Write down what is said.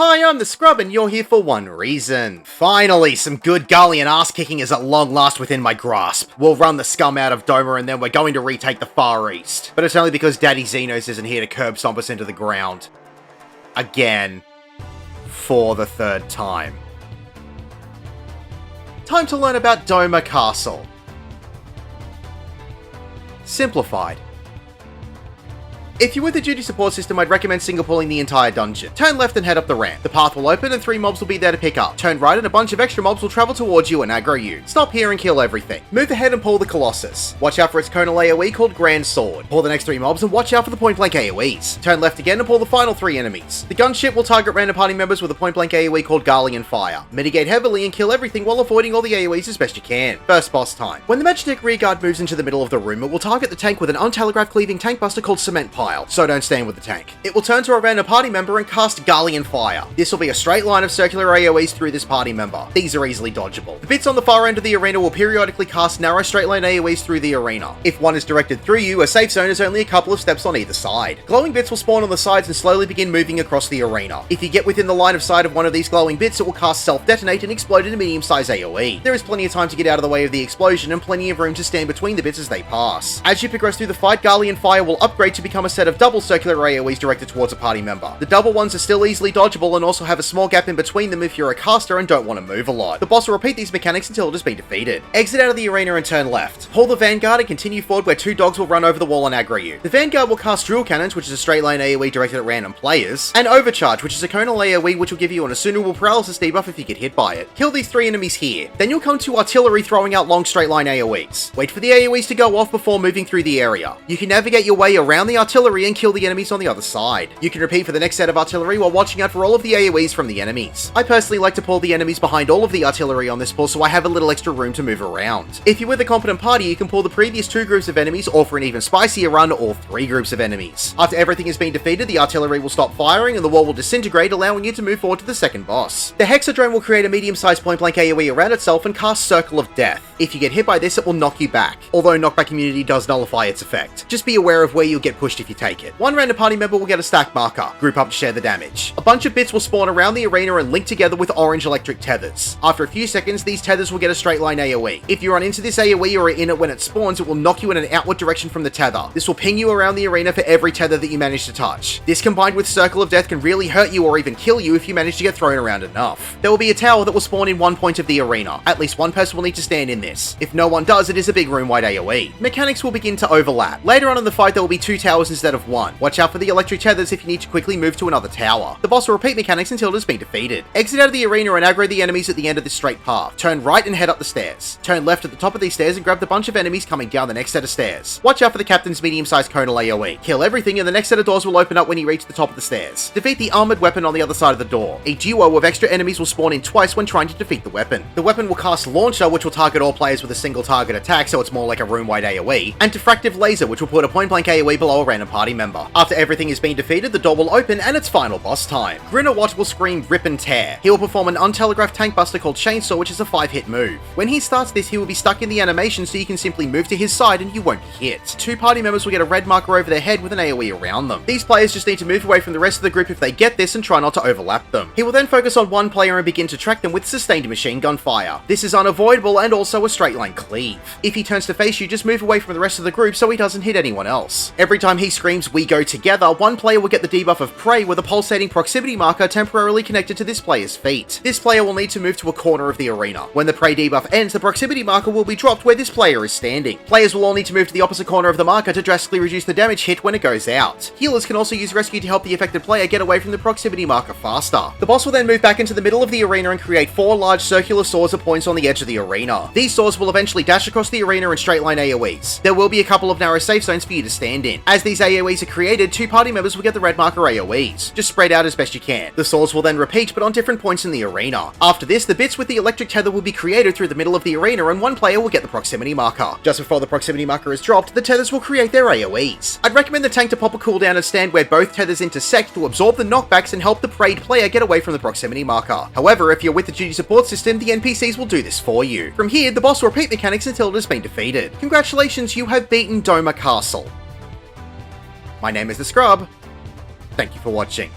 Hi, I'm the Scrub, and you're here for one reason. Finally, some good Garlean ass-kicking is at long last within my grasp. We'll run the scum out of Doma, and then we're going to retake the Far East. But it's only because Daddy Xenos isn't here to curb stomp us into the ground. Again. For the third time. Time to learn about Doma Castle. Simplified. If you're with the duty support system, I'd recommend single pulling the entire dungeon. Turn left and head up the ramp. The path will open and 3 mobs will be there to pick up. Turn right and a bunch of extra mobs will travel towards you and aggro you. Stop here and kill everything. Move ahead and pull the Colossus. Watch out for its conal AoE called Grand Sword. Pull the next 3 mobs and watch out for the point blank AoEs. Turn left again and pull the final 3 enemies. The gunship will target random party members with a point blank AoE called Garlean Fire. Mitigate heavily and kill everything while avoiding all the AoEs as best you can. First boss time. When the Magitech rearguard moves into the middle of the room, it will target the tank with an untelegraphed cleaving tank buster called Cement Pile, so don't stand with the tank. It will turn to a random party member and cast Garlean Fire. This will be a straight line of circular AoEs through this party member. These are easily dodgeable. The bits on the far end of the arena will periodically cast narrow straight line AoEs through the arena. If one is directed through you, a safe zone is only a couple of steps on either side. Glowing bits will spawn on the sides and slowly begin moving across the arena. If you get within the line of sight of one of these glowing bits, it will cast self-detonate and explode in a medium-sized AoE. There is plenty of time to get out of the way of the explosion and plenty of room to stand between the bits as they pass. As you progress through the fight, Garlean Fire will upgrade to become a set of double circular AoEs directed towards a party member. The double ones are still easily dodgeable and also have a small gap in between them if you're a caster and don't want to move a lot. The boss will repeat these mechanics until it has been defeated. Exit out of the arena and turn left. Pull the Vanguard and continue forward where 2 dogs will run over the wall and aggro you. The Vanguard will cast Drill Cannons, which is a straight line AoE directed at random players, and Overcharge, which is a conal AoE which will give you an Assumable Paralysis debuff if you get hit by it. Kill these 3 enemies here. Then you'll come to Artillery throwing out long straight line AoEs. Wait for the AoEs to go off before moving through the area. You can navigate your way around the artillery and kill the enemies on the other side. You can repeat for the next set of artillery while watching out for all of the AoEs from the enemies. I personally like to pull the enemies behind all of the artillery on this pull so I have a little extra room to move around. If you're with a competent party, you can pull the previous 2 groups of enemies, or for an even spicier run, all 3 groups of enemies. After everything has been defeated, the artillery will stop firing and the wall will disintegrate, allowing you to move forward to the second boss. The Hexadrone will create a medium-sized point-blank AoE around itself and cast Circle of Death. If you get hit by this, it will knock you back, although knockback immunity does nullify its effect. Just be aware of where you'll get pushed if you take it. One random party member will get a stack marker. Group up to share the damage. A bunch of bits will spawn around the arena and link together with orange electric tethers. After a few seconds, these tethers will get a straight line AoE. If you run into this AoE or are in it when it spawns, it will knock you in an outward direction from the tether. This will ping you around the arena for every tether that you manage to touch. This combined with Circle of Death can really hurt you or even kill you if you manage to get thrown around enough. There will be a tower that will spawn in one point of the arena. At least one person will need to stand in this. If no one does, it is a big room-wide AoE. Mechanics will begin to overlap. Later on in the fight, there will be 2 towers instead of 1. Watch out for the electric tethers if you need to quickly move to another tower. The boss will repeat mechanics until it has been defeated. Exit out of the arena and aggro the enemies at the end of this straight path. Turn right and head up the stairs. Turn left at the top of these stairs and grab the bunch of enemies coming down the next set of stairs. Watch out for the captain's medium-sized conal AoE. Kill everything and the next set of doors will open up when you reach the top of the stairs. Defeat the armored weapon on the other side of the door. A duo of extra enemies will spawn in twice when trying to defeat the weapon. The weapon will cast Launcher, which will target all players with a single target attack, so it's more like a room-wide AoE, and Diffractive Laser, which will put a point-blank AoE below a random party member. After everything has been defeated, the door will open and it's final boss time. Grinawat will scream Rip and Tear. He will perform an untelegraphed tank buster called Chainsaw, which is a 5-hit move. When he starts this, he will be stuck in the animation, so you can simply move to his side and you won't be hit. 2 party members will get a red marker over their head with an AoE around them. These players just need to move away from the rest of the group if they get this and try not to overlap them. He will then focus on one player and begin to track them with sustained machine gun fire. This is unavoidable and also a straight line cleave. If he turns to face you, just move away from the rest of the group so he doesn't hit anyone else. Every time he screams "We go together," one player will get the debuff of Prey with a pulsating proximity marker temporarily connected to this player's feet. This player will need to move to a corner of the arena. When the Prey debuff ends, the proximity marker will be dropped where this player is standing. Players will all need to move to the opposite corner of the marker to drastically reduce the damage hit when it goes out. Healers can also use Rescue to help the affected player get away from the proximity marker faster. The boss will then move back into the middle of the arena and create 4 large circular swords at points on the edge of the arena. These swords will eventually dash across the arena in straight line AoEs. There will be a couple of narrow safe zones for you to stand in. As these AoEs are created, 2 party members will get the red marker AoEs. Just spread out as best you can. The swords will then repeat, but on different points in the arena. After this, the bits with the electric tether will be created through the middle of the arena and one player will get the proximity marker. Just before the proximity marker is dropped, the tethers will create their AoEs. I'd recommend the tank to pop a cooldown and stand where both tethers intersect to absorb the knockbacks and help the preyed player get away from the proximity marker. However, if you're with the duty support system, the NPCs will do this for you. From here, the boss will repeat mechanics until it has been defeated. Congratulations, you have beaten Doma Castle. My name is the Scrub. Thank you for watching.